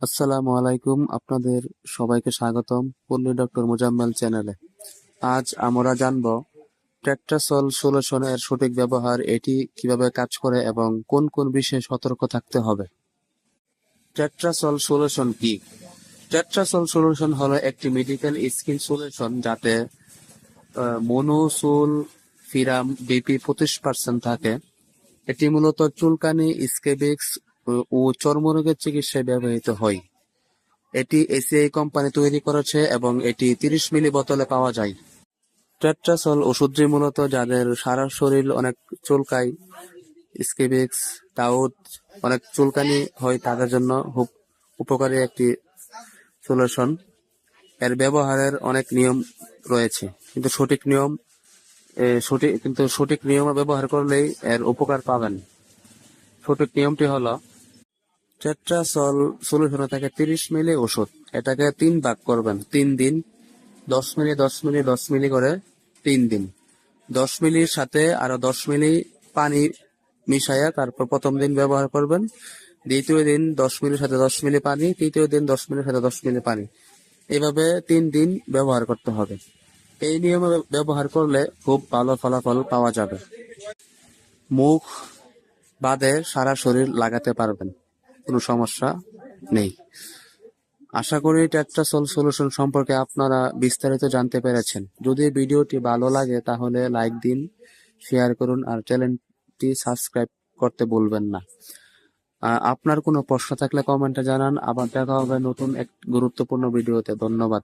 আসসালামু আলাইকুম, আপনাদের সবাইকে স্বাগতম পল্লী ডক্টর মোজাম্মেল চ্যানেলে। আজ আমরা জানব টেট্রাসল সলিউশনের সঠিক ব্যবহার, এটি কিভাবে কাজ করে এবং কোন কোন বিষয়ে সতর্ক থাকতে হবে। টেট্রাসল সলিউশন কি? টেট্রাসল সলিউশন হলো একটি মেডিকেল স্কিন সলিউশন যাতে মনোসুল ফিরাম বিপি 25% থাকে। এটি মূলত চুলকানি, স্কেবিক্স ও চর্মরোগের চিকিৎসায় ব্যবহৃত হয়। এটি এসিআই কোম্পানি তৈরি করেছে এবং এটি 30 মিলি বোতলে পাওয়া যায়। টেট্রাসল ওষুধটি মূলত যাদের সারা শরীর অনেক চুলকায়, স্কেবিক্স, টাউট, অনেক চুলকানি হয় তাদের জন্য খুব উপকারী একটি সলিউশন। এর ব্যবহারের অনেক নিয়ম রয়েছে, কিন্তু সঠিক নিয়মে ব্যবহার করলেই এর উপকার পাবেন। সঠিক নিয়মটি হলো, টেট্রাসল সলিউশনে থাকে 30 মিলি ওষুধ। এটাকে 3 ভাগ করবেন, 3 দিন, 10 মিলি 10 মিলি 10 মিলি করে 3 দিন। 10 মিলির সাথে আরো 10 মিলি পানি মিশাইয়া তারপর প্রথম দিন ব্যবহার করবেন। দ্বিতীয় দিন 10 মিলির সাথে 10 মিলি পানি, তৃতীয় দিন 10 মিলির সাথে 10 মিলি পানি। এইভাবে 3 দিন ব্যবহার করতে হবে। এই নিয়মে ব্যবহার করলে খুব ভালো ফলাফল পাওয়া যাবে। মুখ বাদে সারা শরীর লাগাতে পারবেন, কোনো সমস্যা নেই। আশা করি টেট্রাসল সলিউশন সম্পর্কে আপনারা বিস্তারিত জানতে পেরেছেন। যদি ভিডিওটি ভালো লাগে তাহলে লাইক দিন, শেয়ার করুন আর চ্যানেলটি সাবস্ক্রাইব করতে ভুলবেন না। আপনার কোনো প্রশ্ন থাকলে কমেন্টে জানান। আবার দেখা হবে নতুন এক গুরুত্বপূর্ণ ভিডিওতে। ধন্যবাদ।